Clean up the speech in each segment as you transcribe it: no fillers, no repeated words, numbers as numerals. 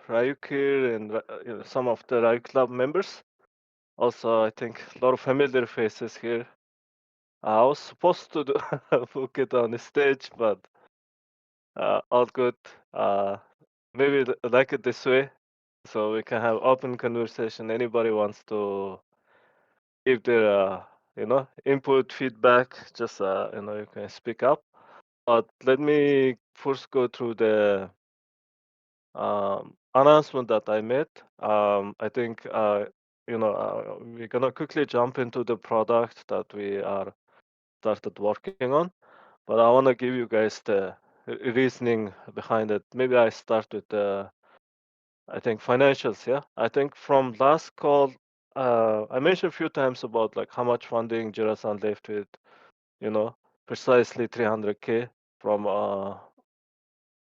Ryuk here and some of the Ryuk Club members. Also, I think a lot of familiar faces here. I was supposed to book it on the stage, but all good. Uh, maybe like it this way, so we can have open conversation. Anybody wants to give their input, feedback, just you can speak up. But let me first go through the announcement that I made. I think we're gonna quickly jump into the product that we are started working on, but I wanna give you guys the reasoning behind it. Maybe I start with the I think financials. Yeah, I think from last call, I mentioned a few times about like how much funding Jirasan left with, you know, precisely 300K from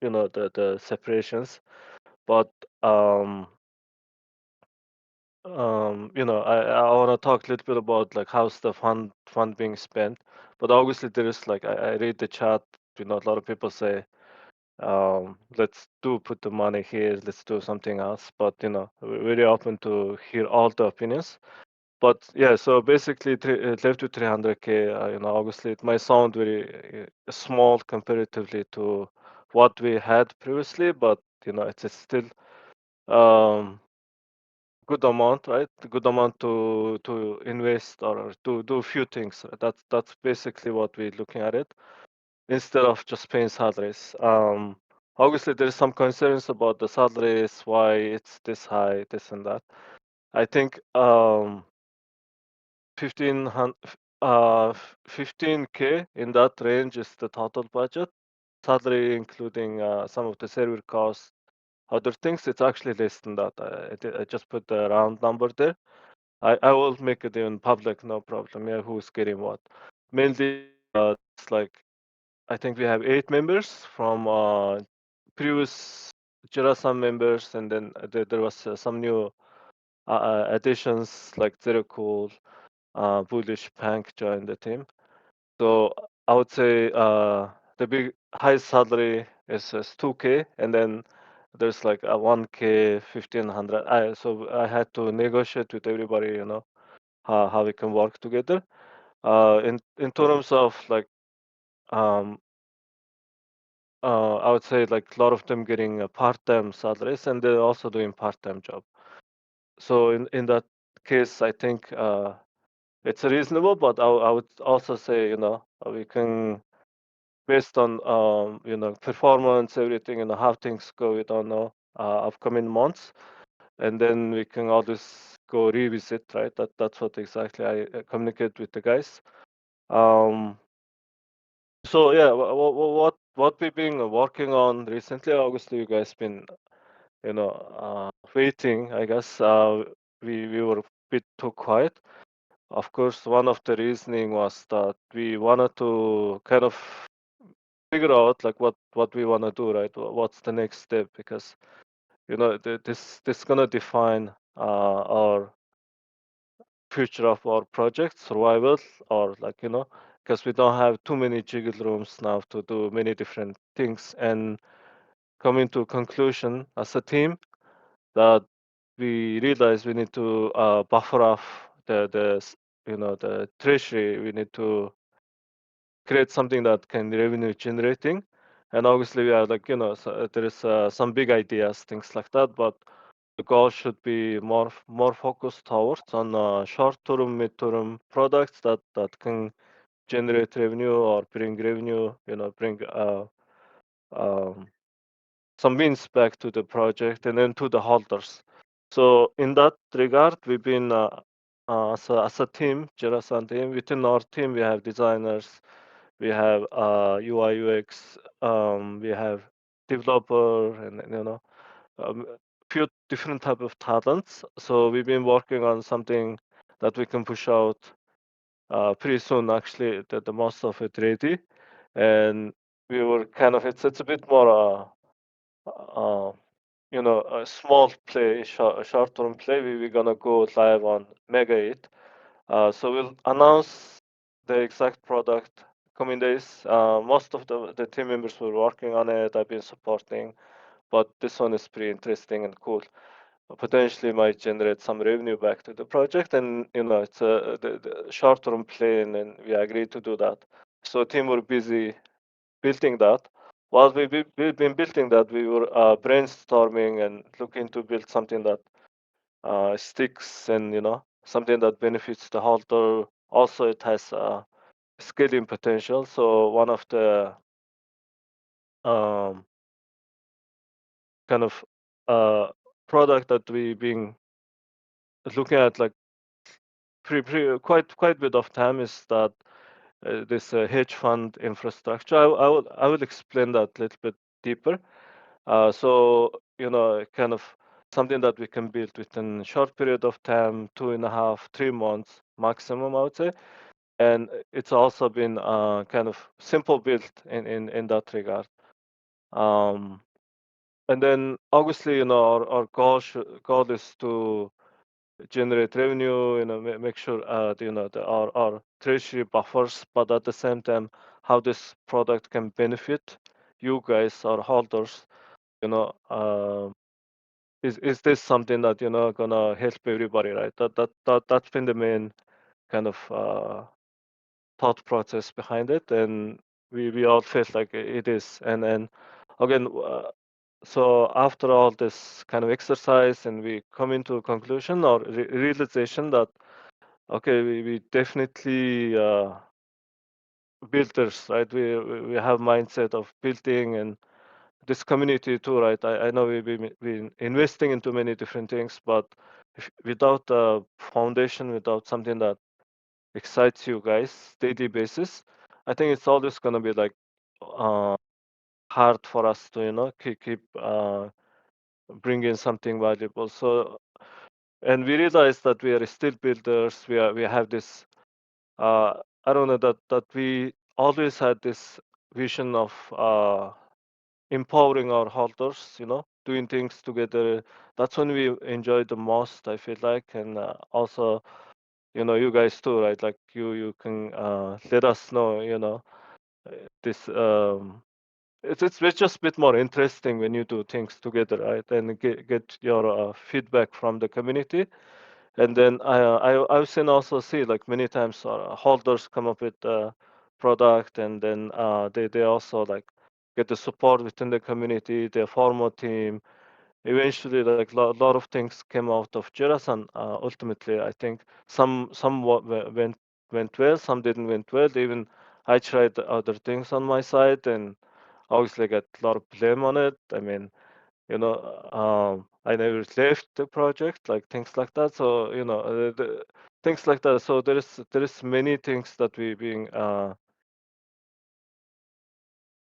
the separations, but um I want to talk a little bit about like how's the fund being spent, but obviously there is like I read the chat. A lot of people say, let's do put the money here, let's do something else. But we're very open to hear all the opinions. But yeah, so basically, left to 300K. Obviously it might sound very small comparatively to what we had previously, but it's still um good amount, right? Good amount to invest or to do a few things. That's basically what we're looking at it instead of just paying salaries. Obviously, there's some concerns about the salaries, why it's this high, this and that. I think 1500, 15K in that range is the total budget. Salary including some of the server costs, other things. It's actually less than that. I just put the round number there. I will make it in public, no problem. Yeah, who's getting what? Mainly, it's like I think we have 8 members from previous Jirasan members, and then there was some new additions like Zero Cool, Bullish, Pank joined the team. So I would say the big highest salary is 2K, and then there's like a 1K, 1500. So I had to negotiate with everybody, how we can work together. In terms of like um I would say like a lot of them getting part-time salaries and they're also doing part-time job. So in that case, I think it's reasonable, but I would also say we can based on performance, everything, how things go. We don't know upcoming months, and then we can always go revisit. Right, that's what exactly I communicate with the guys. Um, So yeah, what we've been working on recently? Obviously, you guys been waiting. I guess we were a bit too quiet. Of course, one of the reasoning was that we wanted to kind of figure out like what we want to do, right? What's the next step? Because this gonna define our future of our project survival, or like because we don't have too many jiggle rooms now to do many different things, and coming to a conclusion as a team that we realize we need to buffer off the treasury. We need to create something that can revenue generating, and obviously we are like so there is some big ideas, things like that, but the goal should be more focused towards on short term, mid term products that can generate revenue or bring revenue, bring um, some wins back to the project and then to the holders. So in that regard, we've been as a team, Jirasan team. Within our team, we have designers, we have UI UX, we have developer, and few different type of talents. So we've been working on something that we can push out pretty soon. Actually, the most of it ready, and we were kind of it's a bit more a small play, short-term play. We're gonna go live on Mega 8. So we'll announce the exact product coming days. Most of the team members were working on it. I've been supporting, but this one is pretty interesting and cool. Potentially might generate some revenue back to the project, and it's the short-term plan, and we agreed to do that. So team were busy building that. While we've been building that, we were brainstorming and looking to build something that sticks, and something that benefits the holder. Also, it has scaling potential. So one of the um, kind of uh, product that we been looking at, like quite bit of time, is that this hedge fund infrastructure. I will explain that a little bit deeper. So kind of something that we can build within a short period of time, 2.5, 3 months maximum, I would say. And it's also been kind of simple built in that regard. Um, and then obviously, our goal is to generate revenue, make sure our treasury buffers, but at the same time, how this product can benefit you guys, our holders. You know, is this something that gonna help everybody, right? That's been the main kind of thought process behind it, and we all felt like it is. And again, so after all this kind of exercise, and we come into a conclusion or realization that okay, we definitely builders, right? We have mindset of building, and this community too, right? I know we've been investing into many different things, but without a foundation, without something that excites you guys daily basis, I think it's always gonna be like uh, hard for us to keep bringing something valuable. So, and we realize that we are still builders. We have this. I don't know, that we always had this vision of empowering our holders, doing things together. That's when we enjoy the most, I feel like. And also, you guys too, right? Like you can let us know, this it's just a bit more interesting when you do things together, right? And get your feedback from the community. And then I've seen also see like many times holders come up with a product, and then they also like get the support within the community. They form a team. Eventually, like lot of things came out of Jirasan. Ultimately, I think some went well, some didn't went well. Even I tried other things on my side, and obviously got a lot of blame on it. I mean, I never left the project, like things like that. So things like that. So there is many things that we being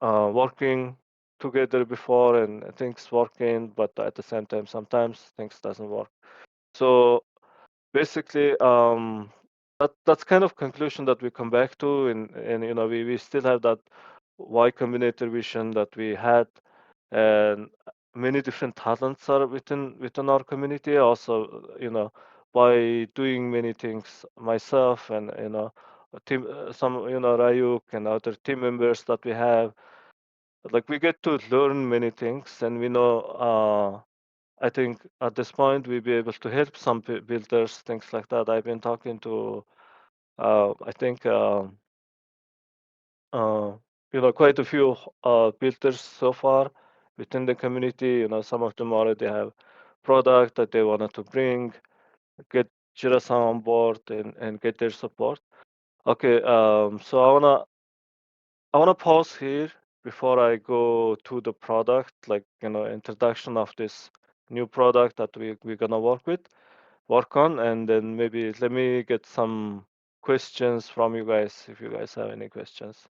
working together before, and things working, but at the same time, sometimes things doesn't work. So basically, that's kind of conclusion that we come back to, and we still have that Y Combinator vision that we had, and many different talents are within our community. Also, by doing many things myself, and a team, some Rayuk and other team members that we have, like we get to learn many things, and we know. I think at this point we'll be able to help some builders, things like that. I've been talking to, I think, uh, quite a few builders so far within the community. Some of them already have product that they wanted to bring, get Jirasan on board, and get their support. Okay, so I wanna pause here before I go to the product, like introduction of this new product that we're gonna work on, and then maybe let me get some questions from you guys if you guys have any questions.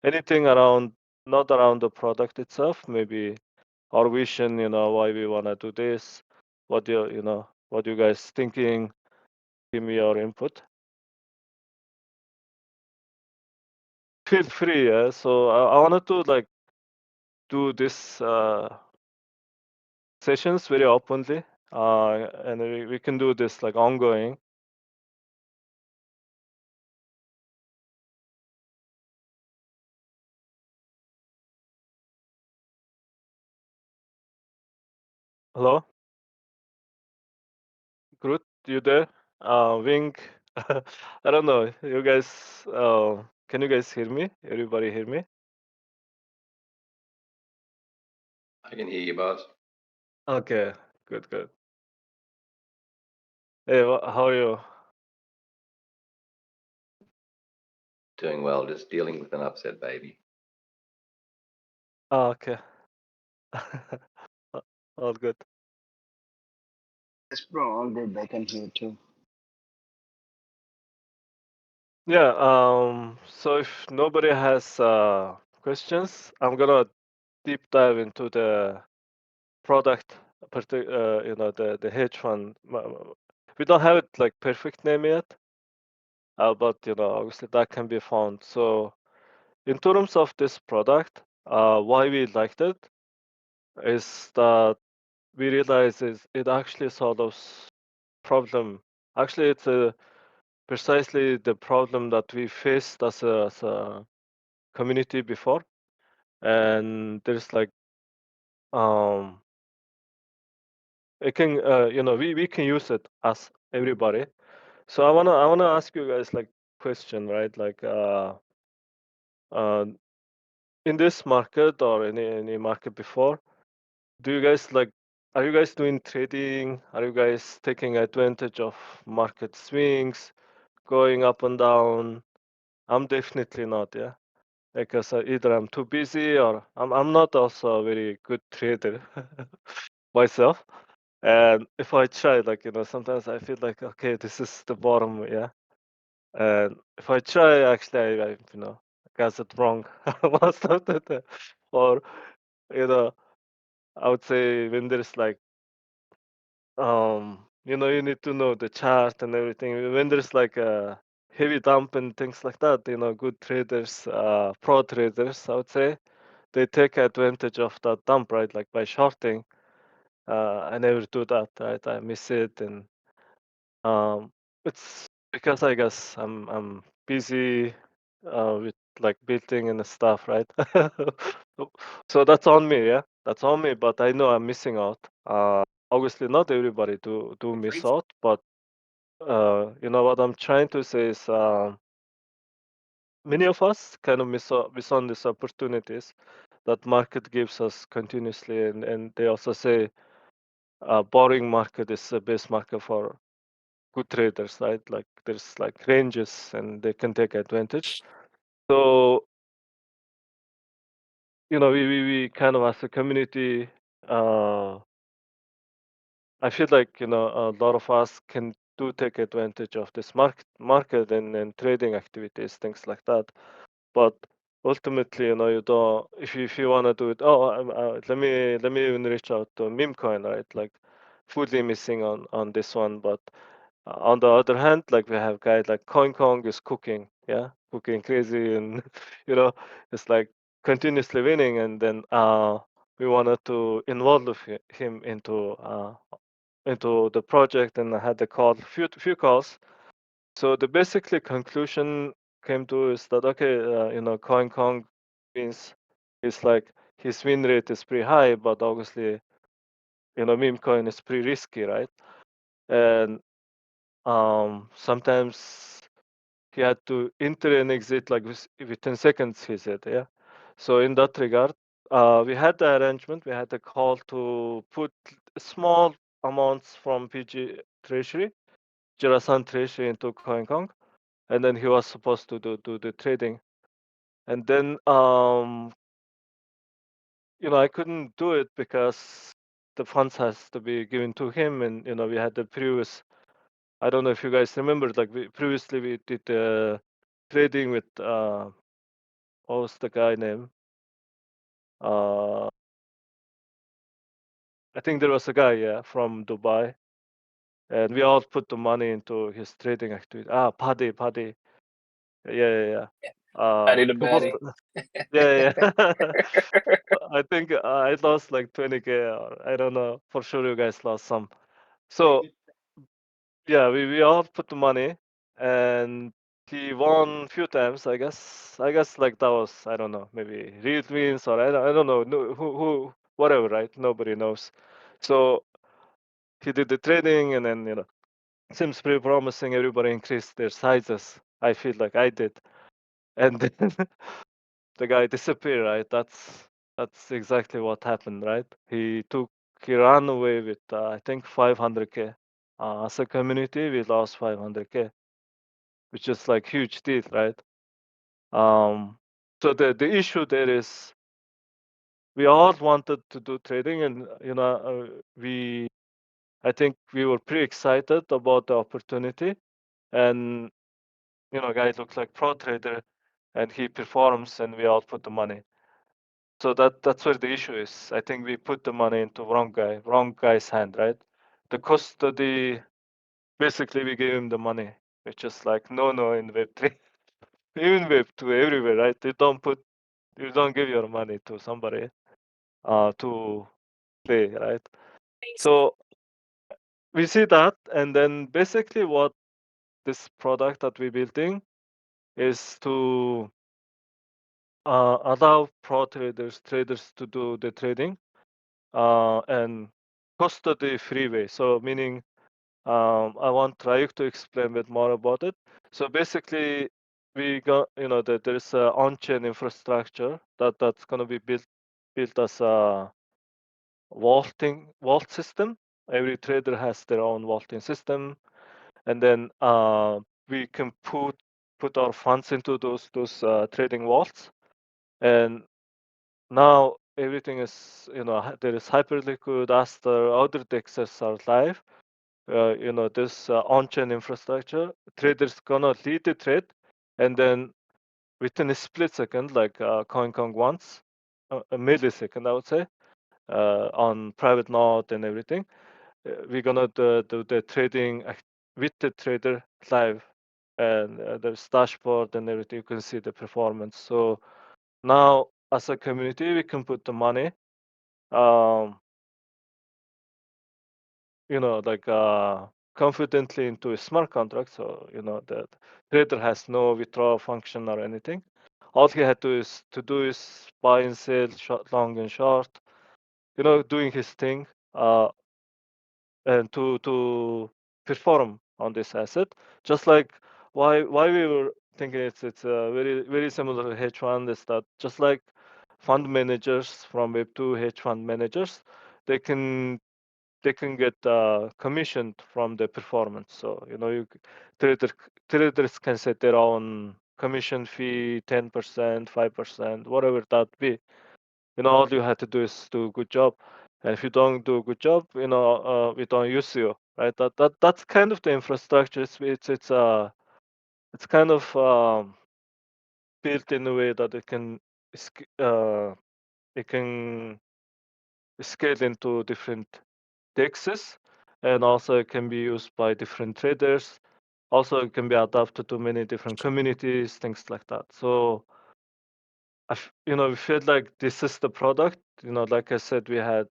Anything around, not around the product itself, maybe our vision, why we wanna do this, what you guys thinking, give me your input. Feel free, yeah. So I wanted to like do this sessions very openly, and we can do this like ongoing. Hello, Groot, you there? Wing, I don't know. You guys, can you guys hear me? Everybody hear me? I can hear you, boss. Okay, good, good. Hey, how are you? Doing well, just dealing with an upset baby. Okay. All good. Yes, bro, all good. I can hear too. Yeah, so if nobody has questions, I'm gonna deep dive into the product, the hedge fund. We don't have it like perfect name yet, but obviously that can be found. So in terms of this product, why we liked it is that we realize is it actually solves problem. Actually, it's precisely the problem that we faced as a community before, and there's like um it can we can use it as everybody. So I wanna ask you guys like question, right? Like uh in this market or any market before, do you guys like are you guys doing trading? Are you guys taking advantage of market swings, going up and down? I'm definitely not, yeah. Because either I'm too busy or I'm not also a very good trader myself. And if I try, like, sometimes I feel like, okay, this is the bottom, yeah. And if I try, actually, I got it wrong most of the time. Or, you know, I would say when there's like, you need to know the chart and everything. When there's like a heavy dump and things like that, good traders, pro traders, I would say, they take advantage of that dump, right? Like by shorting. I never do that, right? I miss it, and um, it's because I guess I'm busy with like building and stuff, right? So that's on me, yeah. That's on me, but I know I'm missing out. Obviously, not everybody do miss out, but what I'm trying to say is many of us kind of miss on these opportunities that market gives us continuously, and they also say boring market is the best market for good traders, right? Like there's like ranges and they can take advantage. So, we kind of as a community, uh, I feel like, a lot of us can do take advantage of this market and trading activities, things like that. But ultimately, you don't, if you want to do it, let me even reach out to meme coin, right? Like fully missing on this one, but on the other hand, like we have guys like Coin Kong is cooking, yeah, cooking crazy, and you know, it's like continuously winning. And then we wanted to involve him into the project, and I had the call few calls. So the basically conclusion came to is that okay, Coin Kong means it's like his win rate is pretty high, but obviously meme coin is pretty risky, right? And sometimes he had to enter and exit like within seconds, he said, yeah. So in that regard, we had the arrangement, we had the call to put small amounts from PG Treasury, Jirasan Treasury into CoinKong, and then he was supposed to do the trading. And then, I couldn't do it because the funds has to be given to him, and we had the previous. I don't know if you guys remember, like previously we did trading with what was the guy name? Uh, I think there was a guy, yeah, from Dubai, and we all put the money into his trading activity. Paddy, yeah, yeah, yeah. Paddy the He was, Baddy. yeah, yeah. I think I lost like 20K, or I don't know. For sure, you guys lost some. So yeah, we all put the money, and he won few times. I guess like that was, I don't know, maybe real wins, or I don't know, no, who whatever, right? Nobody knows. So he did the trading, and then seems pretty promising. Everybody increased their sizes. I feel like I did, and then the guy disappeared. Right? That's exactly what happened. Right? He ran away with I think 500K. As a community, we lost 500K, which is like huge deal, right? So the issue there is we all wanted to do trading, and I think we were pretty excited about the opportunity, and guy looks like pro trader, and he performs, and we all put the money. So that's where the issue is. I think we put the money into wrong guy's hand, right? The custody, basically we gave him the money, which is like no in Web3, even Web2, everywhere, right? You don't give your money to somebody to play, right? So we see that, and then basically what this product that we're building is to allow pro traders to do the trading and custody freeway. So meaning, I want Raik to explain a bit more about it. So basically, we got that there's a on-chain infrastructure that's going to be built as a vault system. Every trader has their own vaulting system, and then we can put our funds into those trading vaults, and now everything is there is Hyperliquid, Aster, other dexes are live. This on-chain infrastructure, traders gonna lead the trade, and then within a split second, like CoinKong wants, a millisecond, I would say, on private node and everything, we're gonna do the trading with the trader live, and there's dashboard and everything. You can see the performance. So now, as a community, we can put the money, um, like confidently into a smart contract. So the trader has no withdrawal function or anything. All he had to do is buy and sell, long and short. Doing his thing. And to perform on this asset. Just like why we were thinking it's very very similar to hedge fund is that just like fund managers from Web2 hedge fund managers, they can get commissioned from the performance. So traders can set their own commission fee, 10%, 5%, whatever that be. All you have to do is do a good job, and if you don't do a good job, we don't use you, right? That's kind of the infrastructure. It's kind of built in a way that it can scale into different dexes, and also it can be used by different traders. Also, it can be adapted to many different communities, things like that. So we felt like this is the product. Like I said, we had,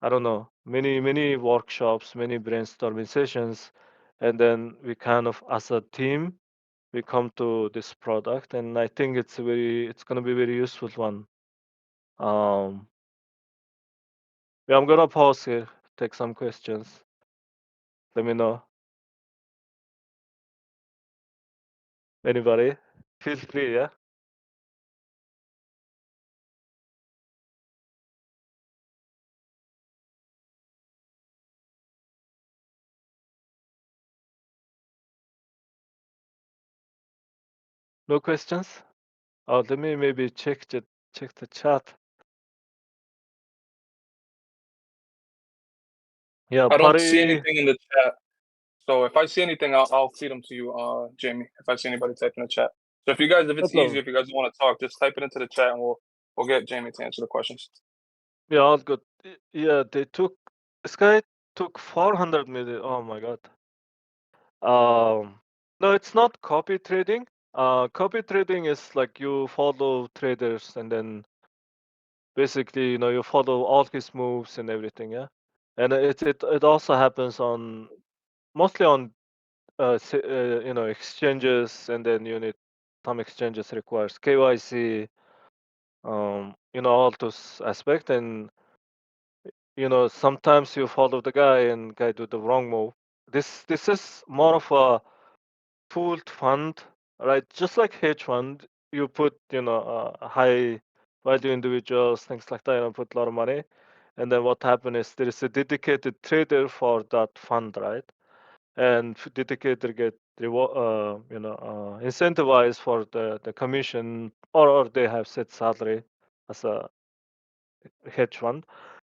I don't know, many workshops, many brainstorming sessions, and then we kind of, as a team, we come to this product, and I think it's gonna be very useful one. Um, yeah, I'm gonna pause here, take some questions. Let me know. Anybody? Feel free, yeah. No questions? Oh, let me maybe check the chat. Yeah, I don't see Pari. anything in the chat. So if I see anything, I'll feed them to you, Jamie. If I see anybody type in the chat. So if No it's problem. easier, if you guys want to talk, just type it into the chat, and we'll get Jamie to answer the questions. Yeah, all good. Yeah, this guy took 400 million. Oh my god. No, it's not copy trading. Copy trading is like you follow traders, and then basically, you follow all his moves and everything, yeah. And it also happens on mostly on exchanges, and then you need some exchanges requires KYC, all those aspects, and sometimes you follow the guy and guy do the wrong move. This is more of a pooled fund, right? Just like hedge fund, you put high value individuals, things like that, put a lot of money, and then what happens is there is a dedicated trader for that fund, right? And dedicated get incentivized for the commission, or they have set salary as a hedge fund,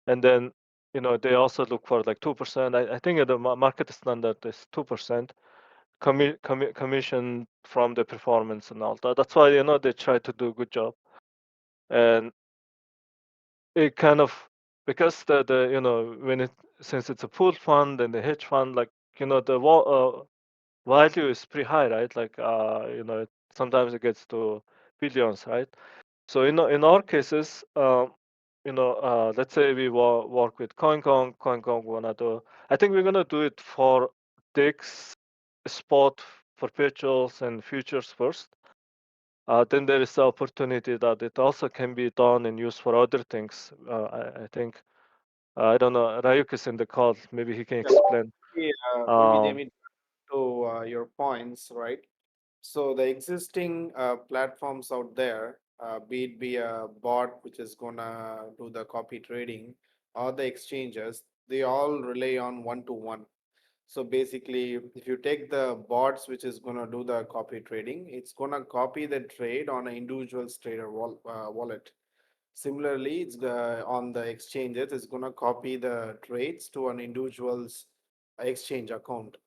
and then they also look for like 2%. I think the market standard is 2% commission from the performance and all that. That's why they try to do a good job, and it kind of, because the when it, since it's a pool fund and the hedge fund, like the value is pretty high, right? Like sometimes it gets to billions, right? So in our cases, let's say we work with CoinKong wanna do. I think we're gonna do it for DEX, spot, perpetuals, and futures first. Then there is the opportunity that it also can be done and used for other things. I think I don't know. Rayuk is in the call. Maybe he can Yeah, explain. maybe Um, Jamie, to your points, right? So the existing platforms out there, be a bot which is gonna do the copy trading, or the exchanges, they all rely on one to one. So basically, if you take the bots which is gonna do the copy trading, it's gonna copy the trade on an individual's trader wallet. Similarly, it's on the exchanges, it's gonna copy the trades to an individual's exchange account.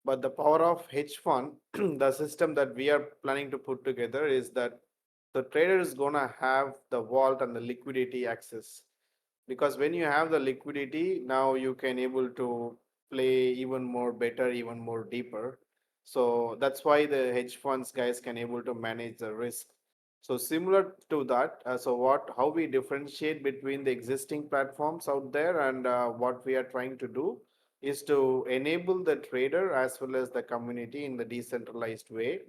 But the power of hedge fund, the system that we are planning to put together is that the trader is gonna have the vault and the liquidity access, because when you have the liquidity, now you can able to play even more better, even more deeper. So that's why the hedge funds guys can able to manage the risk. So similar to that, so what how we differentiate between the existing platforms out there and what we are trying to do is to enable the trader as well as the community in the decentralized way,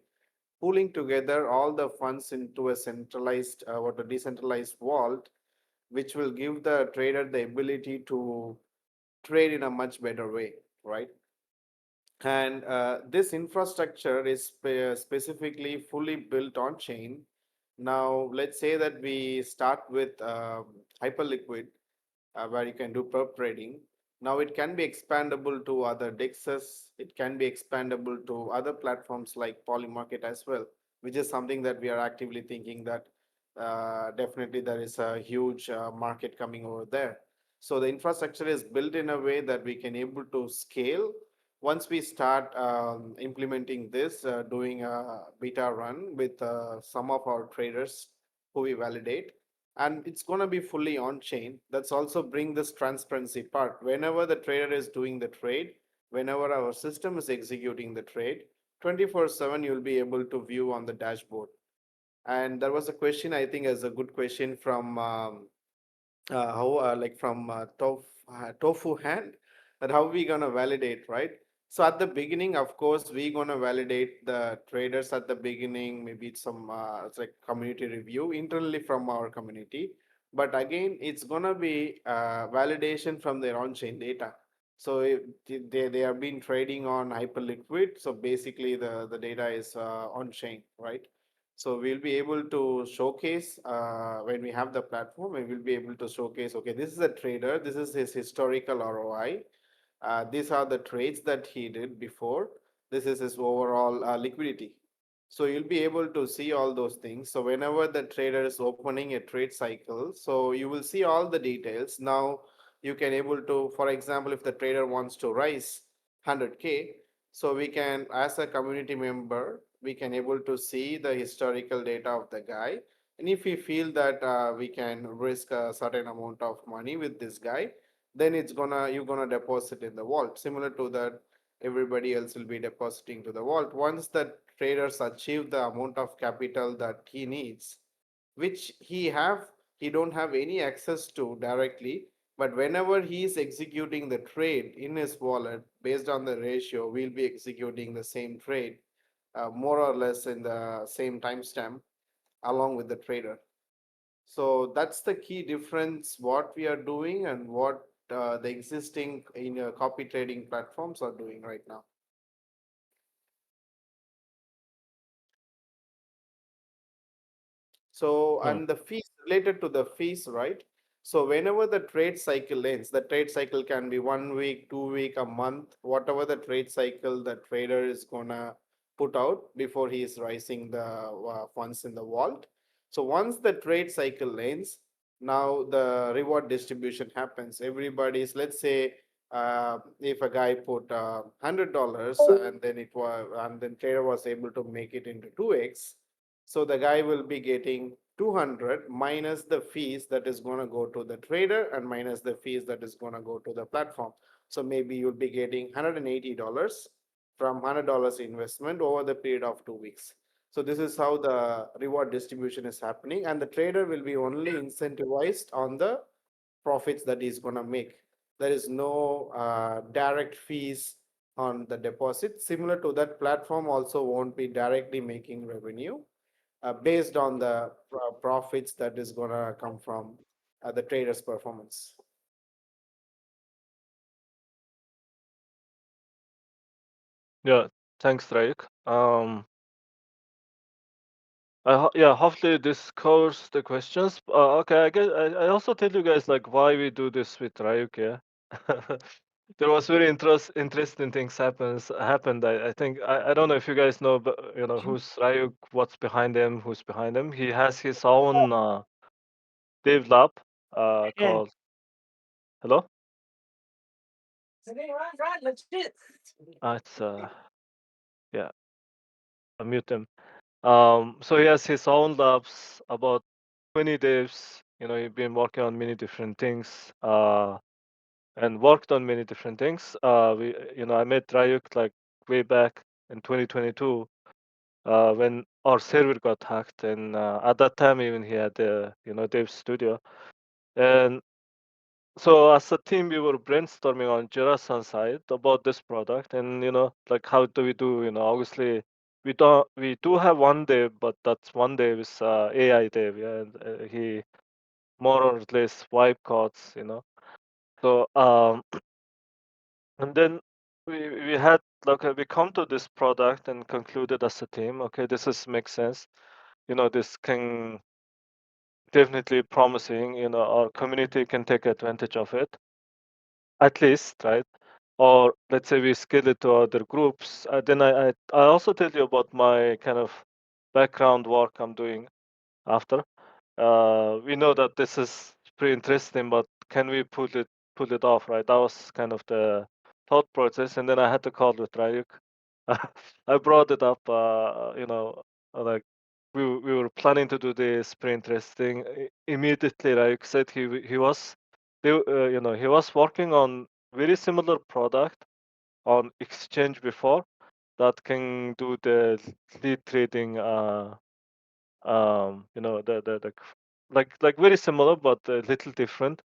pooling together all the funds into a centralized what a decentralized vault, which will give the trader the ability to trade in a much better way, right? And this infrastructure is specifically fully built on chain. Now, let's say that we start with Hyperliquid, where you can do perp trading. Now it can be expandable to other DEXs. It can be expandable to other platforms like Polymarket as well, which is something that we are actively thinking that definitely there is a huge market coming over there. So the infrastructure is built in a way that we can able to scale. Once we start implementing this, doing a beta run with some of our traders who we validate, and it's going to be fully on chain. That's also bring this transparency part. Whenever the trader is doing the trade, whenever our system is executing the trade, 24/7 you'll be able to view on the dashboard. And there was a question, I think, as a good question from how like from tofu hand, that how we gonna validate, right? So at the beginning, of course, we gonna validate the traders at the beginning. Maybe it's some it's like community review internally from our community, but again it's gonna be validation from their on-chain data. So if they have been trading on Hyperliquid, so basically the data is on chain, right? So we'll be able to showcase when we have the platform, we will be able to showcase, okay, this is a trader, this is his historical ROI, these are the trades that he did before, this is his overall liquidity. So you'll be able to see all those things. So whenever the trader is opening a trade cycle, so you will see all the details. Now you can able to, for example, if the trader wants to rise 100K, so we can, as a community member, we can able to see the historical data of the guy. And if we feel that we can risk a certain amount of money with this guy, then it's gonna, you're gonna deposit in the vault. Similar to that, everybody else will be depositing to the vault. Once the traders achieve the amount of capital that he needs, which he don't have any access to directly, but whenever he is executing the trade in his wallet based on the ratio, we'll be executing the same trade more or less in the same timestamp along with the trader. So that's the key difference what we are doing and what the existing copy trading platforms are doing right now. So, Hmm. and the fees related to the fees, right? So, whenever the trade cycle ends, the trade cycle can be 1 week, 2 week, a month, whatever the trade cycle the trader is gonna put out before he is raising the funds in the vault. So, once the trade cycle ends, now the reward distribution happens. Everybody's, let's say, if a guy put $100 and then trader was able to make it into 2x, so the guy will be getting 200 minus the fees that is going to go to the trader and minus the fees that is going to go to the platform. So maybe you'll be getting $180 from $100 investment over the period of 2 weeks. So this is how the reward distribution is happening, and the trader will be only incentivized on the profits that he's going to make. There is no direct fees on the deposit. Similar to that, platform also won't be directly making revenue based on the profits that is going to come from the trader's performance. Yeah, thanks, Raik. Yeah, hopefully this covers the questions. Okay, I guess I also tell you guys like why we do this with Ryuk, yeah. There was very interesting things happened. I think I don't know if you guys know, but you know who's Ryuk, what's behind him, who's behind him. He has his own dev lab called. Hello. It's yeah, unmute him. So he has his own labs, about 20 devs. You know, he's been working on many different things. And worked on many different things. I met Ryuk like way back in 2022 when our server got hacked, and at that time even he had the dev studio, and so as a team we were brainstorming on Jirasan side about this product, and like how do we do? Obviously we do have one dev, but that's one dev is AI dev, yeah, and he more or less wipe codes, so and then we had okay, we come to this product and concluded as a team, okay, this is makes sense. This can definitely promising. Our community can take advantage of it, at least, right? Or let's say we scale it to other groups. Then I also tell you about my kind of background work I'm doing after. We know that this is pretty interesting, but can we pull it off, right? That was kind of the thought process, and then I had to call with Ryuk. I brought it up, like we were planning to do this pretty interesting. Immediately, Ryuk said he was working on very similar product on exchange before that can do the lead trading. Like very similar but a little different.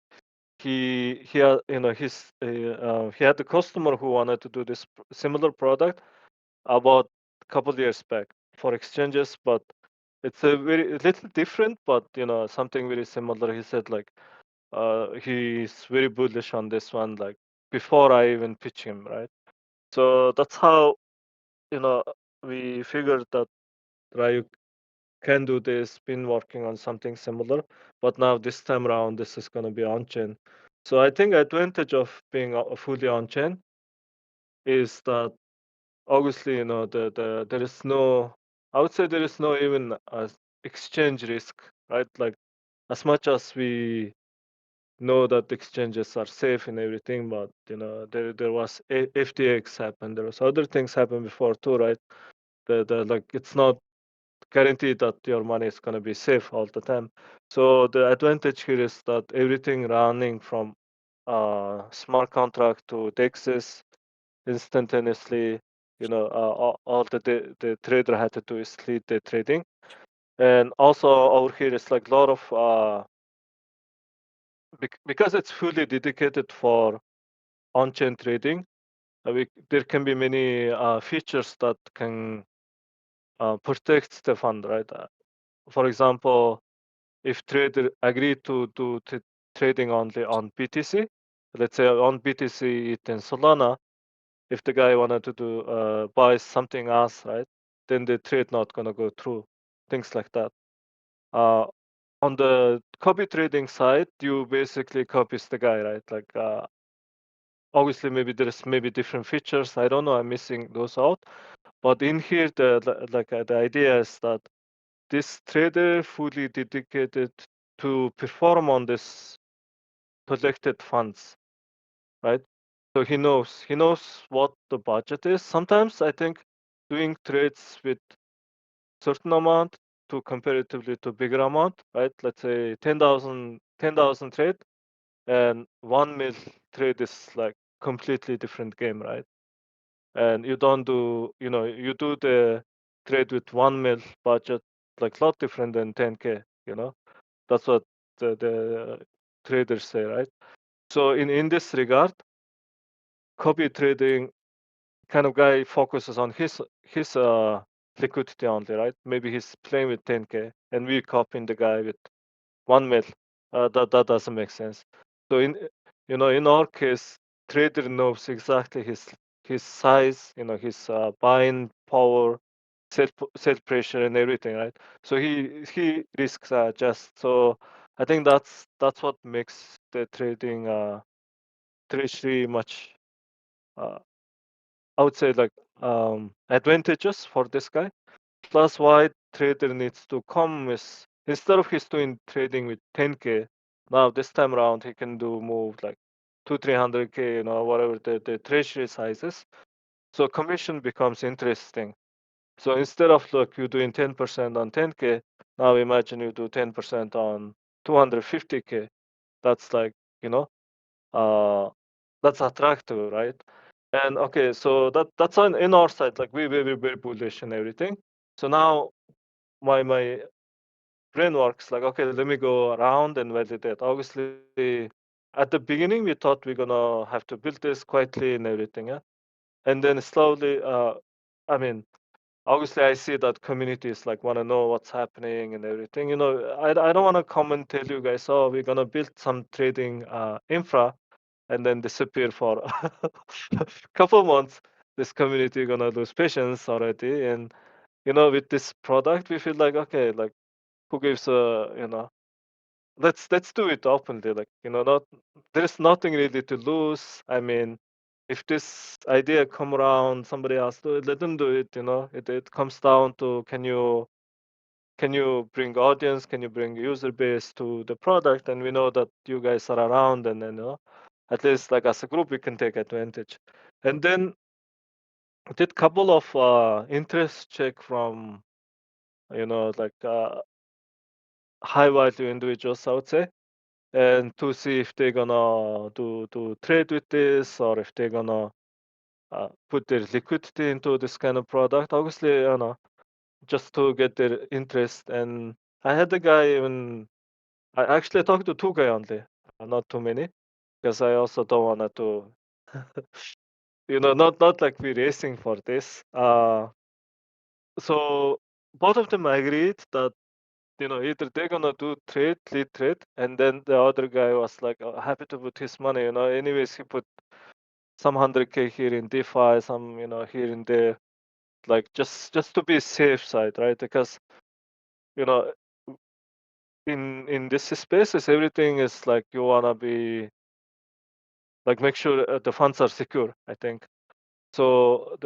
He had he had a customer who wanted to do this similar product about a couple of years back for exchanges, but it's a very a little different, but something very similar. He said like he's very bullish on this one, like before I even pitch him, right? So that's how we figured that Ryu can do this, been working on something similar, but now this time around, this is going to be on-chain. So I think advantage of being fully on-chain is that obviously, there is no, I would say there is no even exchange risk, right? Like as much as we know that exchanges are safe and everything, but there was FTX happened, there was other things happened before too, right? The like it's not guarantee that your money is going to be safe all the time. So the advantage here is that everything running from smart contract to DEXs instantaneously. All the trader had to do is lead the trading, and also over here it's like a lot of because it's fully dedicated for on-chain trading. There can be many features that can protect the fund, right? For example, if trader agree to do trading only on BTC, let's say on BTC it in Solana, if the guy wanted to do buy something else, right, then the trade not gonna go through, things like that. On the copy trading side, you basically copies the guy, right? Like obviously maybe there's maybe different features. I don't know. I'm missing those out. But in here, the idea is that this trader fully dedicated to perform on this collected funds, right? So he knows what the budget is. Sometimes I think doing trades with certain amount to comparatively to bigger amount, right? Let's say 10,000 trade and 1 mil trade is like completely different game, right? And you don't do, you do the trade with 1 mil budget like lot different than 10K, that's what the traders say, right? So in this regard, copy trading kind of guy focuses on his liquidity only, right? Maybe he's playing with 10K and we copying the guy with 1 mil. That doesn't make sense. So in our case, trader knows exactly his size, his buying power, sell pressure, and everything, right? So he risks just. So I think that's what makes the trading treasury much. Uh, I would say like advantageous for this guy. Plus, why trader needs to come is instead of he's doing trading with 10K, now this time around he can do move like 200-300K, whatever the treasury size is. So commission becomes interesting. So instead of like you doing 10% on 10K, now imagine you do 10% on 250K. That's like, uh, that's attractive, right? And okay, so that's on in our side, like we very bullish and everything. So now my brain works like, okay, let me go around and validate. Obviously, at the beginning, we thought we're gonna have to build this quietly and everything, yeah. And then slowly, I mean, obviously, I see that communities like want to know what's happening and everything. I don't want to come and tell you guys, oh, we're gonna build some trading infra and then disappear for a couple months. This community gonna lose patience already, and with this product, we feel like okay, like who gives a let's do it openly, like not there's nothing really to lose. I mean, if this idea come around, somebody else do it, let them do it. It comes down to can you bring audience, can you bring user base to the product, and we know that you guys are around, and then at least like as a group we can take advantage. And then I did couple of interest check from like high value individuals, I would say, and to see if they're gonna do trade with this or if they're gonna put their liquidity into this kind of product. Obviously, just to get their interest. And I had the guy even. I actually talked to two guy only, not too many, because I also don't want to, not like we're racing for this. So both of them agreed that either they're gonna do trade, lead trade, and then the other guy was like happy to put his money. Anyways, he put some 100K here in DeFi, some here and there, like just to be safe side, right? Because you know in this spaces, everything is like you wanna be like make sure the funds are secure. I think so.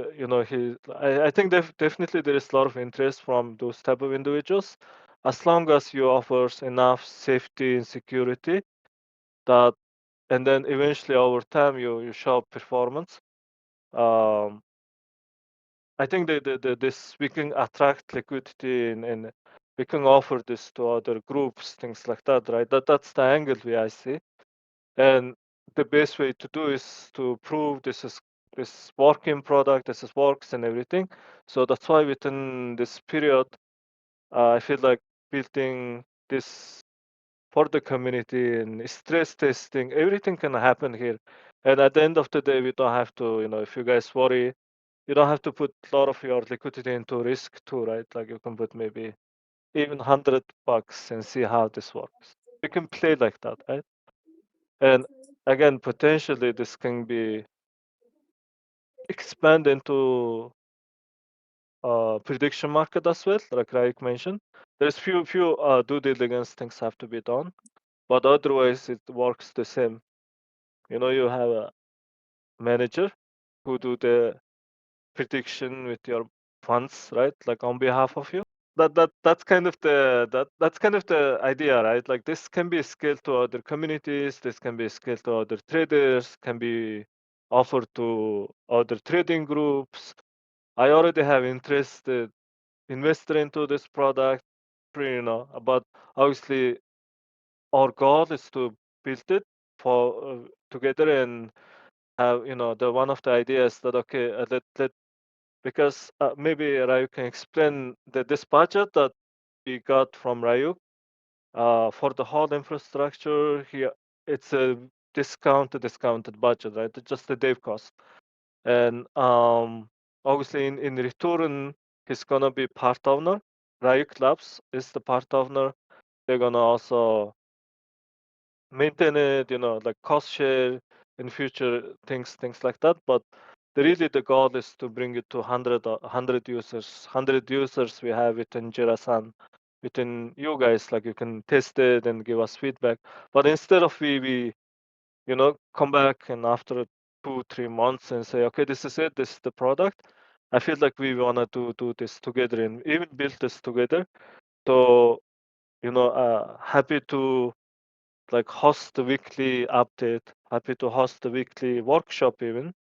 I think definitely there is a lot of interest from those type of individuals, as long as you offers enough safety and security that, and then eventually over time you show performance. Um, I think this we can attract liquidity and we can offer this to other groups, things like that, right? That's the angle I see. And the best way to do is to prove this working product, this is works and everything. So that's why within this period, I feel like building this for the community and stress testing, everything can happen here. And at the end of the day, we don't have to, if you guys worry, you don't have to put a lot of your liquidity into risk too, right? Like you can put maybe even $100 and see how this works. You can play like that, right? And again, potentially this can be expand into prediction market as well, like Raik mentioned. There's few due diligence things have to be done, but otherwise it works the same. You know, you have a manager who do the prediction with your funds, right? Like on behalf of you. That's kind of that's kind of the idea, right? Like this can be scaled to other communities, this can be scaled to other traders, can be offered to other trading groups. I already have interested investor into this product, you know, but obviously our goal is to build it for together and have, you know, the one of the ideas that okay, let because maybe Ryu can explain that this budget that we got from Ryu for the whole infrastructure here, it's a discounted budget, right? It's just the dev cost. And obviously in return, he's gonna be part owner. Ryuk Labs is the part owner. They're gonna also maintain it, you know, like cost share in future things like that. But really the goal is to bring it to 100 users. 100 users we have within Jirasan, within you guys, like you can test it and give us feedback. But instead of we you know, come back and after 2-3 months and say, okay, this is it, this is the product. I feel like we wanna do this together and even build this together. So, you know, happy to like host the weekly update, happy to host the weekly workshop even.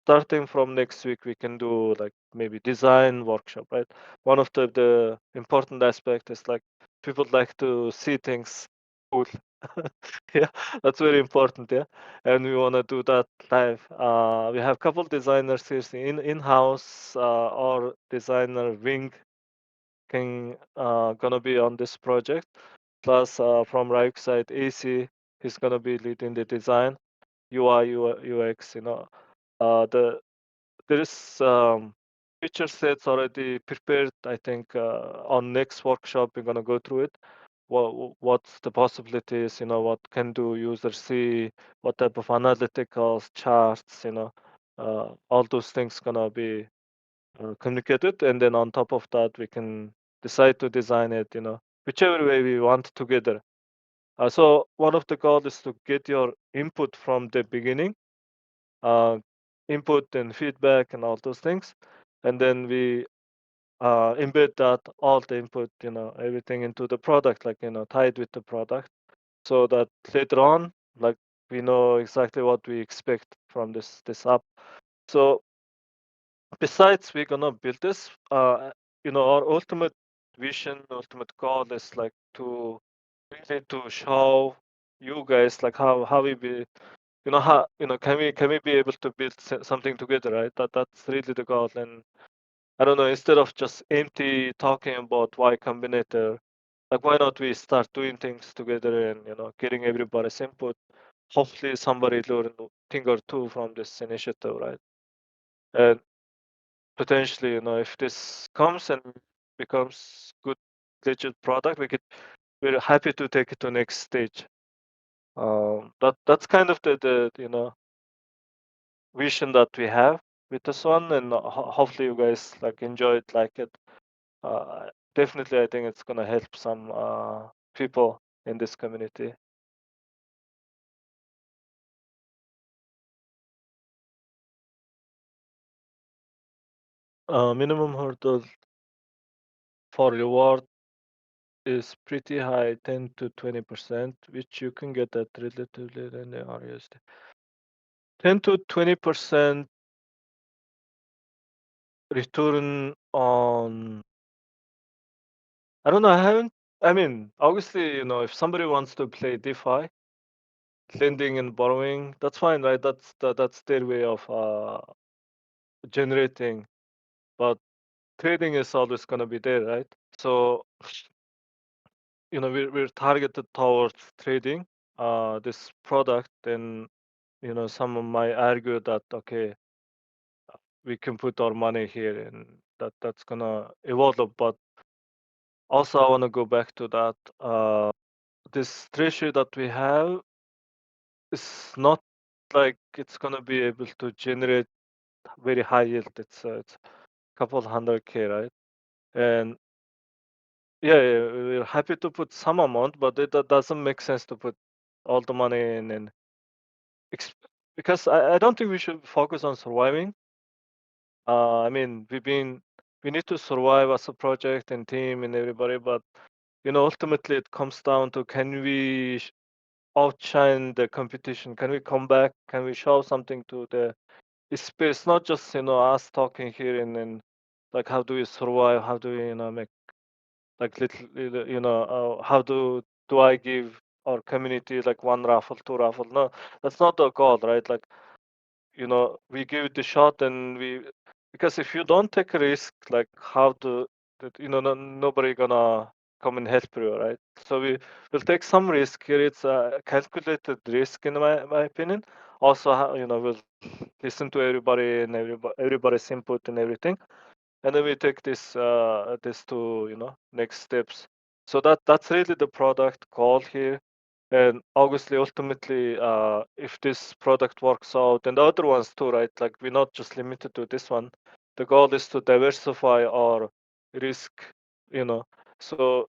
Starting from next week, we can do like maybe design workshop, right? One of the important aspect is like people like to see things cool. Yeah, that's very important, yeah. And we want to do that live. We have a couple designers here in-house. Our designer Wing can gonna be on this project. Plus, from Ryuk side, AC, he's gonna be leading the design, UI, UX. You know, there is feature sets already prepared. I think on next workshop we're gonna go through it. What's the possibilities? You know, what can do users see? What type of analytical charts? You know, all those things gonna be communicated, and then on top of that we can decide to design it. You know, whichever way we want together. So one of the goals is to get your input from the beginning, uh, input and feedback and all those things, and then we embed that all the input, you know, everything into the product, like you know, tied with the product, so that later on, like we know exactly what we expect from this app. So besides we're gonna build this, you know, our ultimate vision, ultimate goal is like to really to show you guys like how we be, you know, how, you know, can we be able to build something together, right? That's really the goal. And I don't know, instead of just empty talking about Y Combinator, like why not we start doing things together and, you know, getting everybody's input. Hopefully somebody learn a thing or two from this initiative, right? And potentially, you know, if this comes and becomes good legit product, we're happy to take it to next stage. That's kind of the you know, vision that we have with this one, and hopefully you guys like enjoy it, like it. Definitely, I think it's gonna help some people in this community. Minimum hurdle for reward is pretty high, 10 to 20%, which you can get at relatively linear USD. 10 to 20% return on. I don't know. I haven't. I mean, obviously, you know, if somebody wants to play DeFi, lending and borrowing, that's fine, right? That's their way of generating. But trading is always gonna be there, right? So, you know, we're targeted towards trading this product, and you know, some might argue that okay, we can put our money here and that's gonna evolve. But also, I want to go back to that. This treasury that we have is not like it's gonna be able to generate very high yield. It's a couple hundred K, right? And yeah, we're happy to put some amount, but it doesn't make sense to put all the money in and ex- because I don't think we should focus on surviving. I mean, we need to survive as a project and team and everybody, but ultimately it comes down to can we outshine the competition? Can we come back? Can we show something to the space? Not just us talking here and like how do we survive? How do we make like little how do I give our community like one raffle, two raffle? No, that's not the goal, right? Like we give it the shot and we because if you don't take a risk, like how to that nobody gonna come and help you, right? So we will take some risk here. It's a calculated risk in my opinion. Also, we'll listen to everybody and everybody's input and everything, and then we take this to next steps. So that's really the product goal here. And obviously, ultimately, if this product works out, and the other ones too, right? Like we're not just limited to this one. The goal is to diversify our risk, you know. So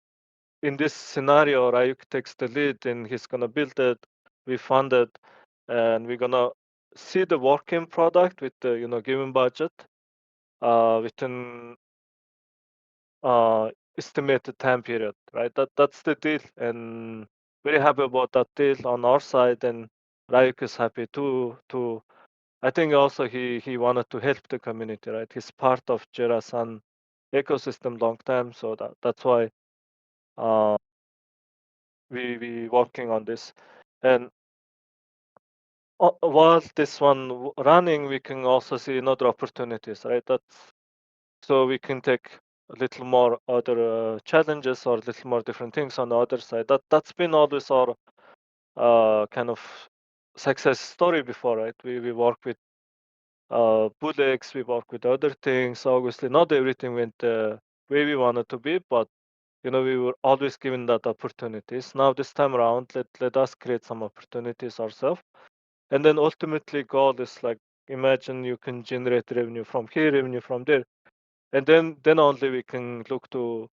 in this scenario, Ryuk takes the lead and he's gonna build it. We fund it, and we're gonna see the working product with the given budget within uh, estimated time period, right? That's the deal, and very happy about that deal on our side, and Ryuk is happy too. I think also he wanted to help the community, right? He's part of Jirasan ecosystem long time, so that's why uh, we working on this, and while this one running, we can also see another opportunities, right? That's so we can take a little more other challenges or a little more different things on the other side. That's been always our kind of success story before, right? We work with bootlegs, we work with other things. Obviously, not everything went the way we wanted to be, but we were always given that opportunities. Now this time around, let us create some opportunities ourselves, and then ultimately goal is like imagine you can generate revenue from here, revenue from there, and then only we can look to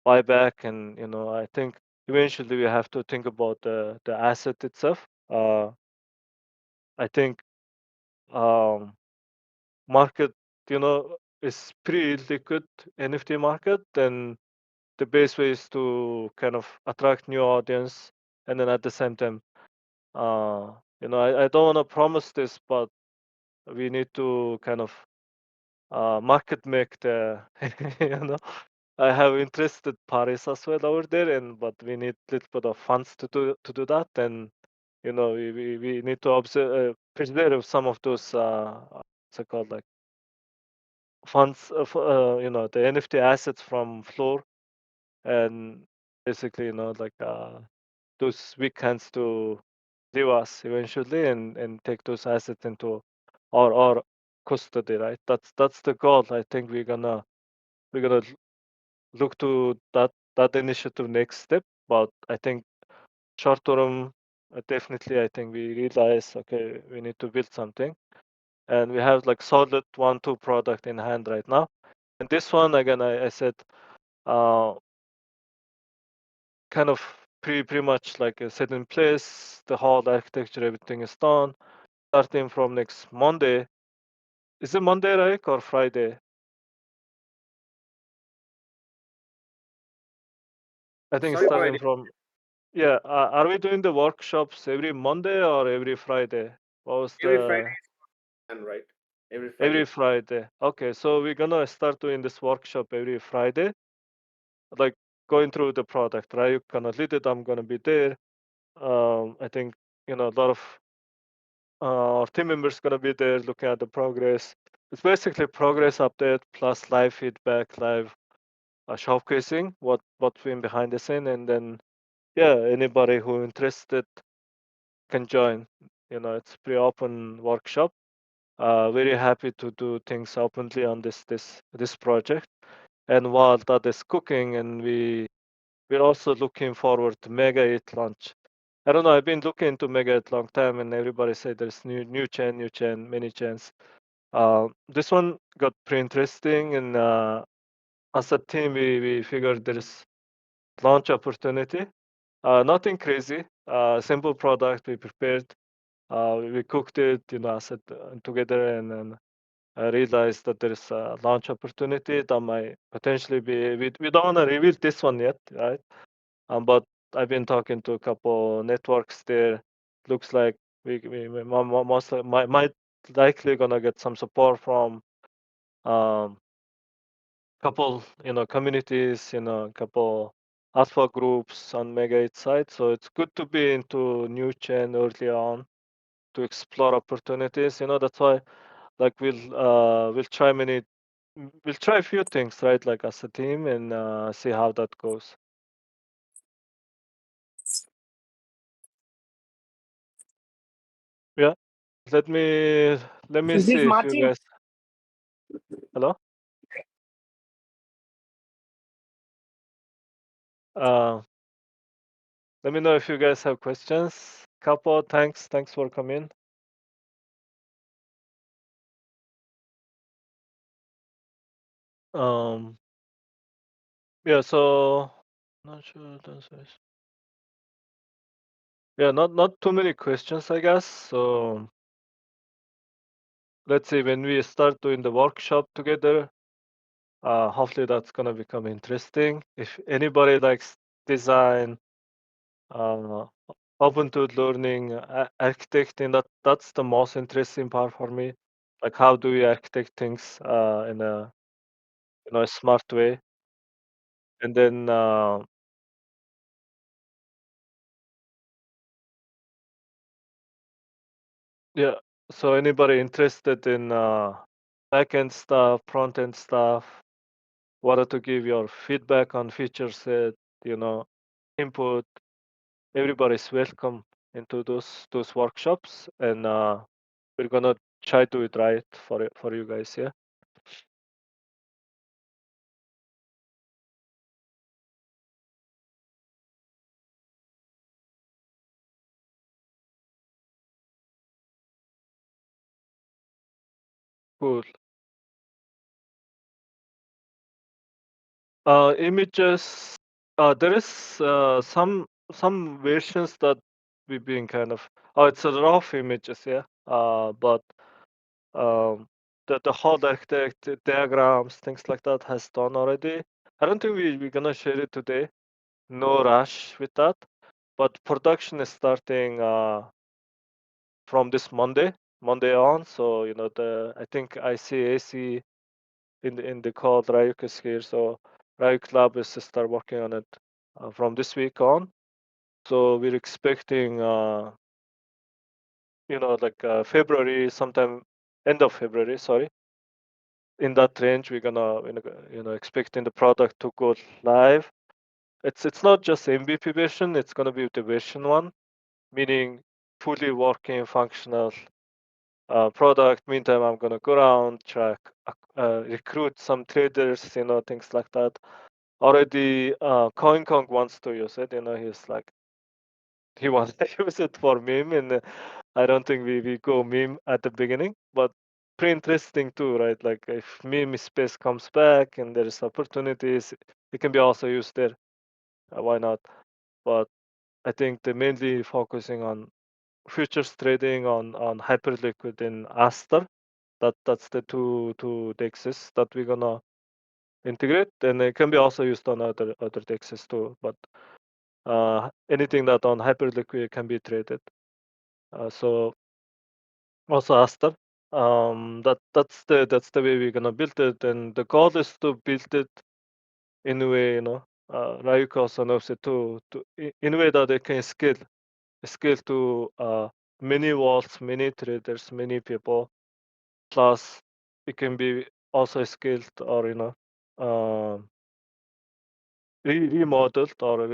buy back. And I think eventually we have to think about the asset itself. I think um, market is pretty liquid NFT market, then the best way is to kind of attract new audience, and then at the same time I don't want to promise this, but we need to kind of market make the you know I have interested parties as well over there, and but we need little bit of funds to do that. And we need to preserve some of those what's it called, like funds of the NFT assets from floor, and basically like those weekends to leave us eventually and take those assets into our custody, right? That's the goal. I think we're gonna look to that initiative next step. But I think short term, definitely, I think we realize okay, we need to build something, and we have like solid one two product in hand right now. And this one again, I said, uh, kind of pretty much like set in place. The whole architecture, everything is done. Starting from next Monday. Is it Monday, right, or Friday? I think Sorry, starting Friday. from yeah. Are we doing the workshops every Monday or every Friday? What was Every Friday, the and right? Every every Friday. Friday? Okay, so we're gonna start doing this workshop every Friday, like going through the product, right? You're gonna lead it. I'm gonna be there. I think a lot of our team members gonna be there looking at the progress. It's basically progress update plus live feedback, live showcasing what's been behind the scene, and then yeah, anybody who interested can join. It's pre-open workshop. Very happy to do things openly on this project. And while that is cooking, and we're also looking forward to Mega 8 launch. I don't know. I've been looking into Mega a long time, and everybody say there's new chain, many chains. This one got pretty interesting, and as a team, we figured there's launch opportunity. Nothing crazy. Simple product we prepared. We cooked it, as it together, and then I realized that there's a launch opportunity that might potentially be. We don't want to reveal this one yet, right? But I've been talking to a couple networks there. Looks like we most might likely gonna get some support from um couple communities, couple alpha groups on Mega 8 side. So it's good to be into new chain early on to explore opportunities. That's why like we'll try a few things, right? Like as a team and see how that goes. Yeah. Let me let me Is this see if you Martin? guys. Hello. Uh, Let me know if you guys have questions. Couple, thanks for coming. Um, yeah. So not sure what this is. Yeah, not too many questions, I guess. So let's see when we start doing the workshop together. Hopefully that's gonna become interesting. If anybody likes design, uh, open to learning, architecting, that's the most interesting part for me. Like how do we architect things in a a smart way, and then yeah. So anybody interested in backend stuff, front end stuff, wanted to give your feedback on feature set, input. Everybody's welcome into those workshops, and we're gonna try to do it right for you guys. Yeah. Cool. Images. There is some versions that we've been kind of. Oh, it's a rough images. Yeah. But um, the whole architect diagrams, things like that has done already. I don't think we're gonna share it today. No rush with that. But production is starting from this Monday on. So the I think I see AC in the call. Ryuk is here, so Ryuk Lab is to start working on it from this week on. So we're expecting like February, sometime end of February. Sorry, in that range, we're gonna expecting the product to go live. It's not just MVP version; it's gonna be the version one, meaning fully working, functional product. Meantime, I'm gonna go around, track, recruit some traders, things like that. Already, Coin Kong wants to use it. He's like he wants to use it for meme, and I don't think we go meme at the beginning, but pretty interesting too, right? Like if meme space comes back and there's opportunities, it can be also used there. Why not? But I think they're mainly focusing on futures trading on Hyperliquid and Aster. That's the two dexes that we're gonna integrate, and it can be also used on other dexes too. But anything that on Hyperliquid can be traded. So also Aster. That's the way we're gonna build it, and the goal is to build it in a way, Ryuk also knows it too, in a way that they can scale to many wallets, many traders, many people. Plus, it can be also scaled or um, remodeled or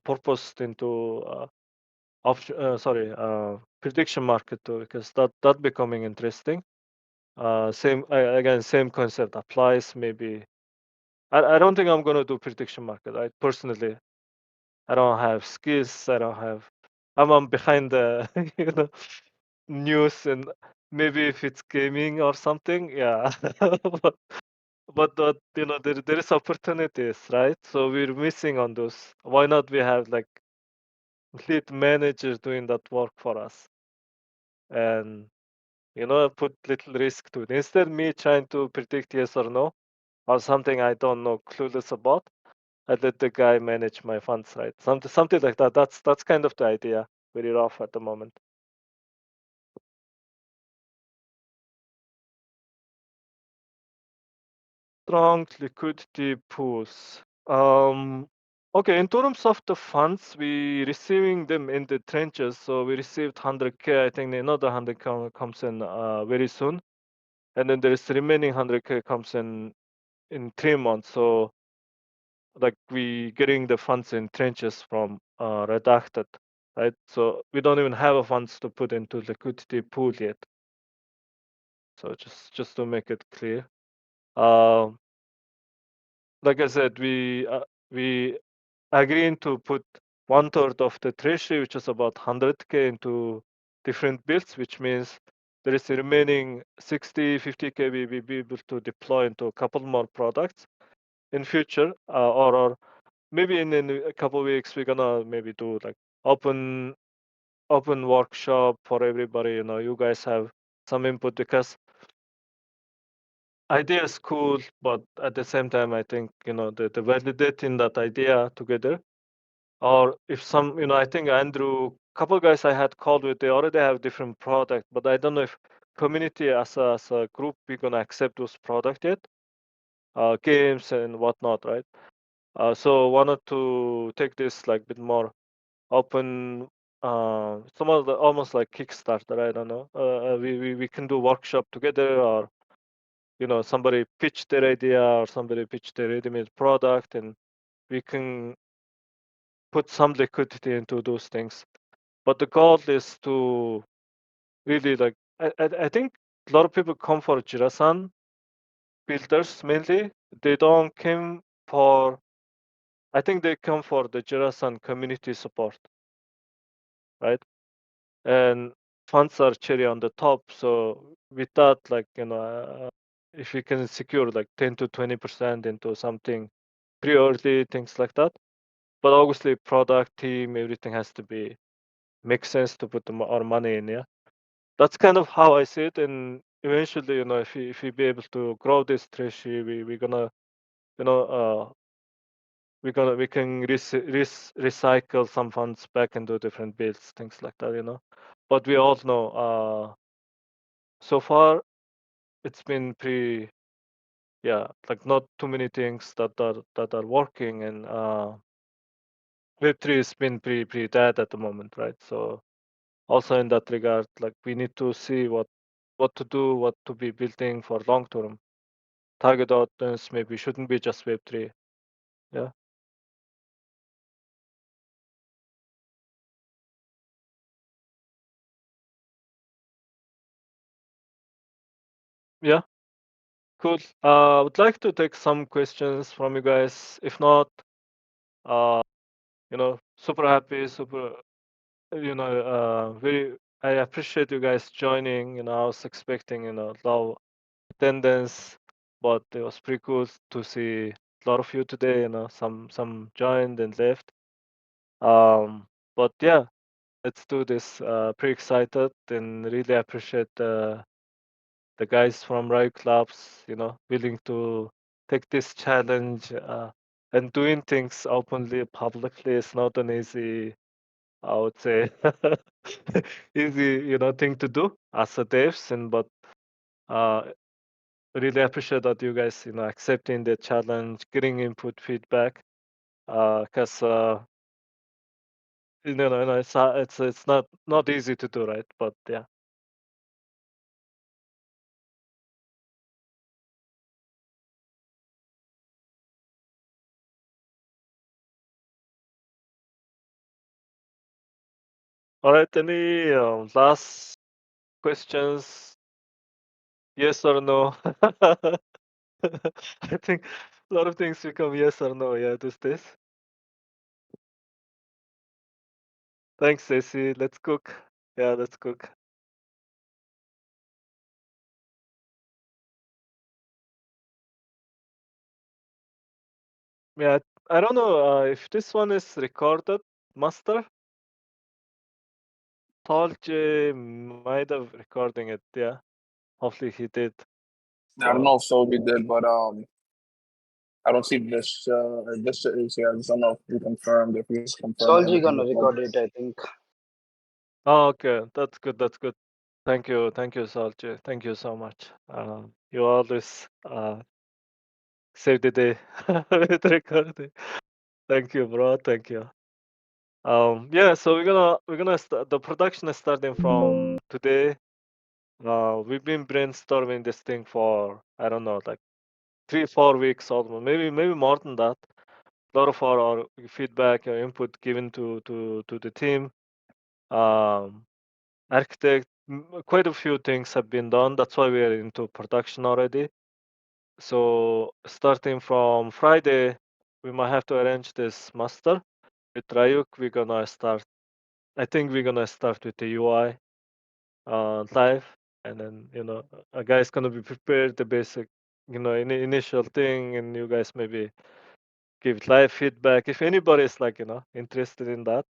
purposed into prediction market too, because that becoming interesting. Same concept applies. Maybe I don't think I'm gonna do prediction market. I personally I don't have skills. I'm behind the news, and maybe if it's gaming or something, yeah. but there is opportunities, right? So we're missing on those. Why not we have like lead managers doing that work for us, and put little risk to it. Instead me trying to predict yes or no or something I don't know clueless about. I let the guy manage my funds, right? Something like that. That's kind of the idea. Very rough at the moment. Strong liquidity pools. Okay, in terms of the funds, we receiving them in the trenches. So we received 100K. I think another 100K comes in very soon, and then there is remaining 100K comes in 3 months. So like we getting the funds in trenches from redacted, right? So we don't even have a funds to put into liquidity pool yet. So just to make it clear, um, like I said, we agreeing to put 1/3 of the treasury, which is about 100K, into different builds, which means there is the remaining 60, 50K we will be able to deploy into a couple more products in future, or maybe in a couple weeks we're gonna maybe do like open workshop for everybody. You guys have some input because idea is cool, but at the same time I think the validating that idea together, or if some I think Andrew, couple guys I had called with, they already have different product, but I don't know if community as a group we're gonna accept those product yet, games and whatnot, right? So wanted to take this like bit more open, some of the almost like Kickstarter. I don't know. We can do workshop together, or somebody pitch their idea or somebody pitch their ready-made product, and we can put some liquidity into those things. But the goal is to really like I think a lot of people come for Jirasan builders mainly. They don't come for. I think they come for the Jirasan community support, right? And funds are cherry on the top. So with that, like if you can secure like 10 to 20% into something pre-early, things like that. But obviously, product team, everything has to be make sense to put our money in. Yeah, that's kind of how I see it. And eventually, if we be able to grow this treasury, we're gonna, you know, we can recycle some funds back into different builds, things like that. But we all know, so far it's been pretty, yeah, like not too many things that are working, and Web3 has been pretty dead at the moment, right? So also in that regard, like we need to see what to do, what to be building for long term. Target audience maybe shouldn't be just Web3. Yeah. Yeah. Cool. I would like to take some questions from you guys. If not, uh, super happy, super, very. I appreciate you guys joining. I was expecting, low attendance, but it was pretty cool to see a lot of you today. Some joined and left. But yeah, let's do this. Pretty excited and really appreciate the guys from Riot Clubs, willing to take this challenge, and doing things openly, publicly is not an easy, I would say, easy, thing to do as a devs. But uh, really appreciate that you guys, accepting the challenge, getting input, feedback, because it's not easy to do, right? But yeah. All right. Any last questions? Yes or no? I think a lot of things become yes or no. Yeah, this. Thanks, AC. Let's cook. Yeah, let's cook. Yeah, I don't know if this one is recorded, Master. Tolje might have recording it. Yeah, hopefully he did. I don't know if Sobi did, but I don't see this. This is here. I just don't know if we confirmed. If he's confirmed Solji everything gonna before. record it, I think. Oh, okay, that's good. That's good. Thank you, Salche. Thank you so much. You always save the day with recording. Thank you, bro. Thank you. Yeah. So we're gonna start. The production is starting from today. We've been brainstorming this thing for I don't know, like 3-4 weeks almost, maybe more than that. A lot of our feedback, input given to the team. Architect, quite a few things have been done. That's why we are into production already. So starting from Friday, we might have to arrange this master with Rayuk. We're gonna start. I think we're gonna start with the UI live, and then a guy's gonna be prepared the basic, initial thing, and you guys maybe give live feedback if anybody is like interested in that,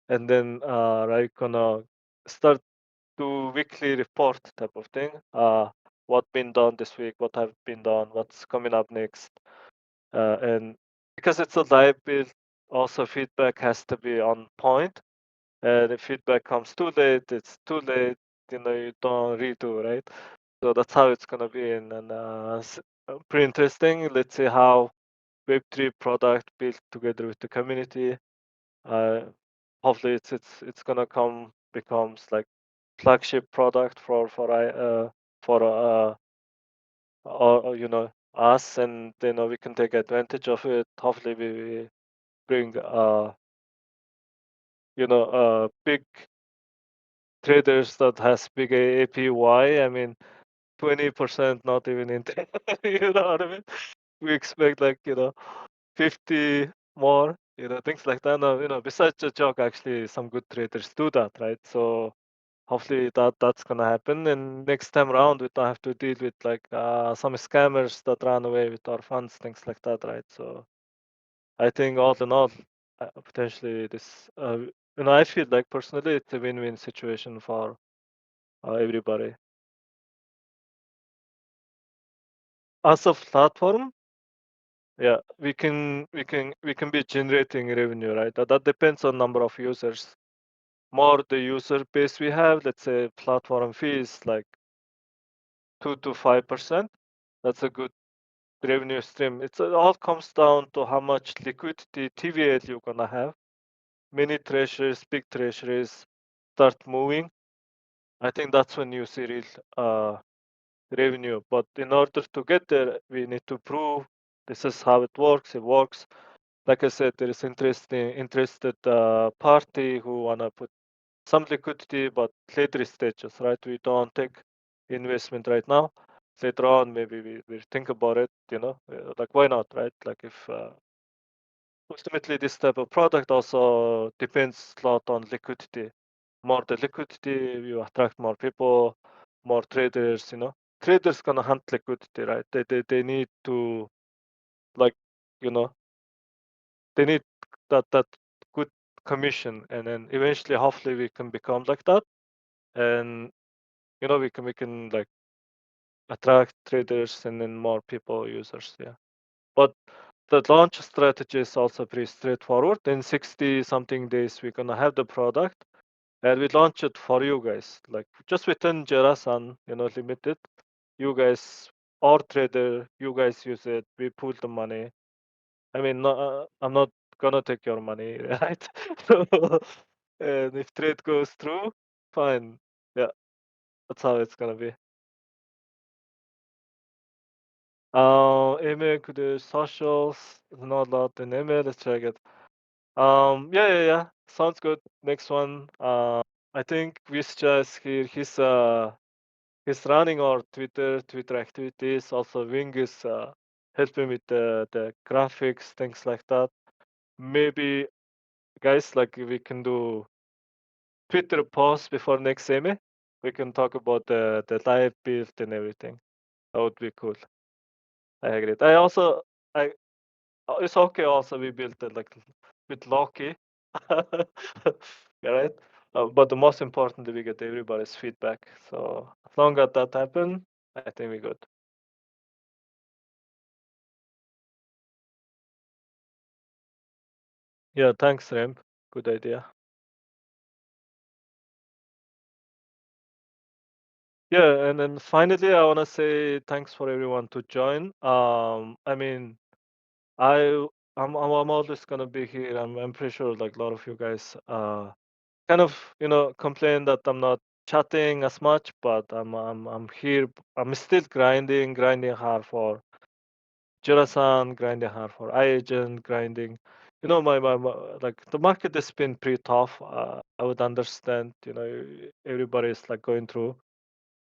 and then Rayuk gonna start to weekly report type of thing. What been done this week? What have been done? What's coming up next? And because it's a live build, also feedback has to be on point. And if feedback comes too late, it's too late. You don't redo, right? So that's how it's gonna be. And pretty interesting. Let's see how Web3 product built together with the community. Uh, hopefully, it's gonna becomes like flagship product for us, and we can take advantage of it. Hopefully we bring big traders that has big APY. I mean 20% not even in you know what I mean? We expect like 50 more, things like that. No, besides the joke, actually some good traders do that, right? So hopefully that's gonna happen, and next time around we don't have to deal with like some scammers that run away with our funds, things like that, right? So I think all in all, potentially this, I feel like personally it's a win-win situation for everybody. As a platform, yeah, we can be generating revenue, right? That depends on number of users. More the user base we have, let's say platform fees like 2 to 5%. That's a good revenue stream. It all comes down to how much liquidity TVL you're gonna have. Many treasuries, big treasuries start moving. I think that's when you see real revenue. But in order to get there, we need to prove this is how it works. It works. Like I said, there is interested party who wanna put some liquidity, but later stages, right? We don't take investment right now. Later on, maybe we think about it. Like why not, right? Like if ultimately this type of product also depends a lot on liquidity. More the liquidity, you attract more people, more traders. Traders gonna hunt liquidity, right? They need to, like, you know they need that good commission, and then eventually hopefully we can become like that, and we can like attract traders and then more people users. Yeah, but the launch strategy is also pretty straightforward. In 60 something days we're gonna have the product, and we launch it for you guys, like just within Jirasan, limited. You guys, our trader, you guys use it, we pool the money. I mean, no, I'm not gonna take your money, right? So, and if trade goes through, fine. Yeah, that's how it's gonna be. Email to the socials. Not allowed in email. Let's check it. Yeah. Sounds good. Next one. I think Vischa is here. He's running our Twitter activities. Also, Wing is helping with the graphics, things like that. Maybe guys, like we can do Twitter post before next semi. We can talk about the live build and everything. That would be cool. I agree. I it's okay. Also, we built it like with Loki. Yeah, right. But the most important, we get everybody's feedback. So as long as that happen, I think we're good. Yeah, thanks, Rem. Good idea. Yeah, and then finally, I want to say thanks for everyone to join. I mean, I I'm always gonna be here. I'm pretty sure like a lot of you guys kind of complain that I'm not chatting as much, but I'm here. I'm still grinding hard for Jirasan, grinding hard for iAgent, grinding. My like the market has been pretty tough. I would understand. Everybody is like going through,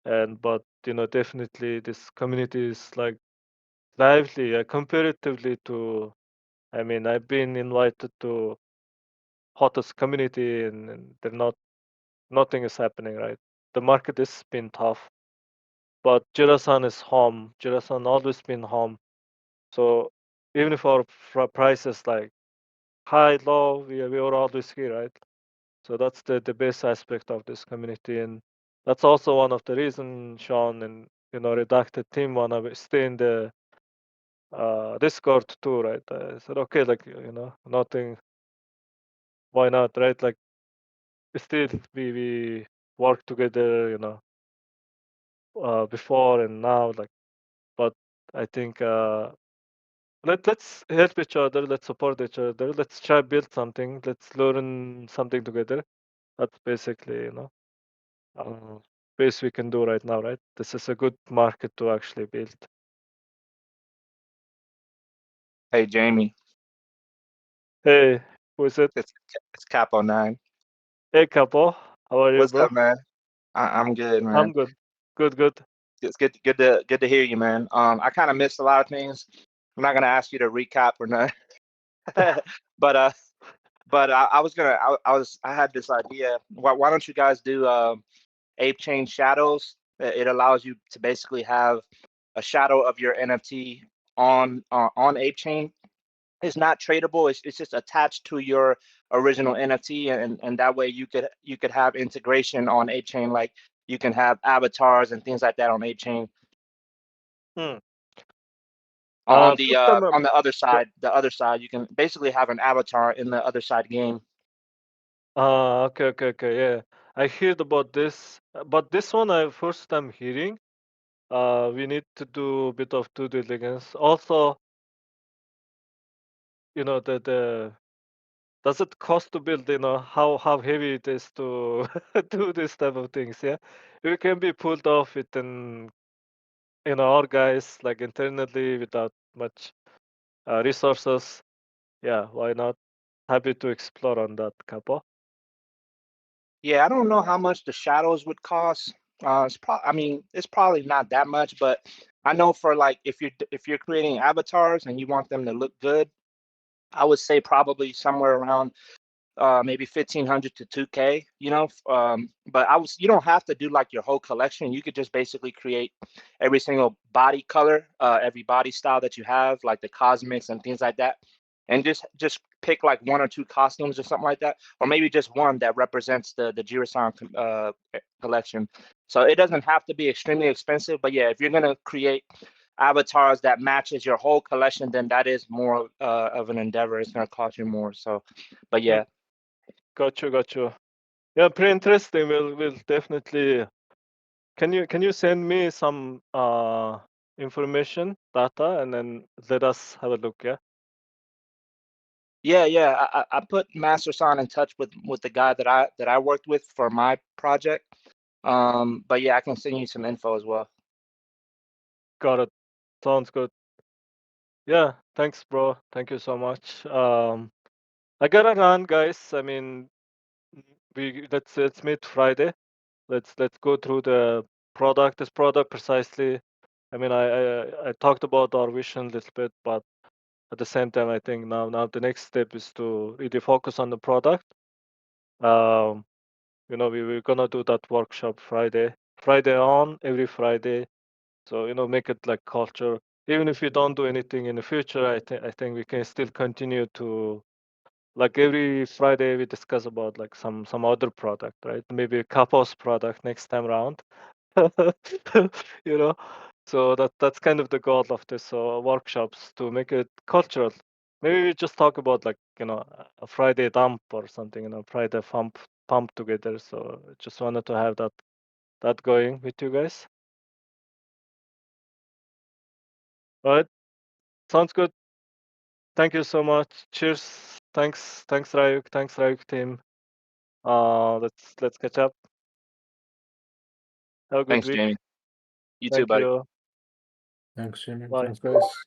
and but definitely this community is like lively comparatively to. I mean, I've been invited to hottest community, and they're not nothing is happening, right? The market has been tough, but Jirasan is home. Jirasan always been home. So even if our price is like high, low, we are always here, right? So that's the best aspect of this community, and that's also one of the reason Sean and redacted team wanna stay in the Discord too, right? I said okay, like nothing. Why not, right? Like still we work together, before and now, like. But I think let's help each other, let's support each other, let's try build something, let's learn something together. That's basically uh, best we can do right now, right? This is a good market to actually build. Hey Jamie, Hey, who is it? it's Capo 9. Hey, Capo, how are you, What's bro? up, man? I'm good, man. I'm good. Good. It's good to hear you, man. I kind of missed a lot of things. I'm not gonna ask you to recap or not, but I was gonna I had this idea. Why don't you guys do Ape Chain Shadows? It allows you to basically have a shadow of your NFT on Ape Chain. It's not tradable. It's just attached to your original NFT, and that way you could have integration on A chain, like you can have avatars and things like that on A chain. Hmm. First time On the other go- side, you can basically have an avatar in the other side game. okay, yeah. I heard about this, but this one I first time hearing. We need to do a bit of due diligence. Also, the does it cost to build? How heavy it is to do this type of things. Yeah, it can be pulled off within our guys like internally without much resources. Yeah, why not? Happy to explore on that, Capo. Yeah, I don't know how much the shadows would cost. I mean, it's probably not that much, but I know for like if you're creating avatars and you want them to look good, I would say probably somewhere around maybe 1,500 to 2K, but you don't have to do like your whole collection. You could just basically create every single body color, every body style that you have, like the cosmics and things like that, and just pick like one or two costumes or something like that, or maybe just one that represents the Jirasan collection. So it doesn't have to be extremely expensive, but yeah, if you're gonna create avatars that matches your whole collection, then that is more of an endeavor. It's gonna cost you more. So, but Mm, yeah. got you. Yeah, pretty interesting. We'll definitely. Can you send me some information, data, and then let us have a look? Yeah. Yeah. I put Master Son in touch with the guy that I worked with for my project. But yeah, I can send you some info as well. Got it. Sounds good. Yeah. Thanks, bro. Thank you so much. I gotta run, guys. I mean, let's meet Friday. Let's go through the product. This product precisely. I mean, I talked about our vision a little bit, but at the same time, I think now the next step is to really focus on the product. Um, we're gonna do that workshop Friday on every Friday. So make it like culture. Even if you don't do anything in the future, I think we can still continue to, like, every Friday we discuss about like some other product, right? Maybe a couples product next time around. you know so that's kind of the goal of this workshops, to make it cultural. Maybe we just talk about, like, a Friday dump or something, Friday pump together. So just wanted to have that going with you guys. All right, sounds good. Thank you so much. Cheers. Thanks Ryuk. Thanks Ryuk team. Let's catch up. Have a good Thanks, week. Jamie. You too, Thank buddy. you. Thanks, Jimmy. Bye. Thanks, guys.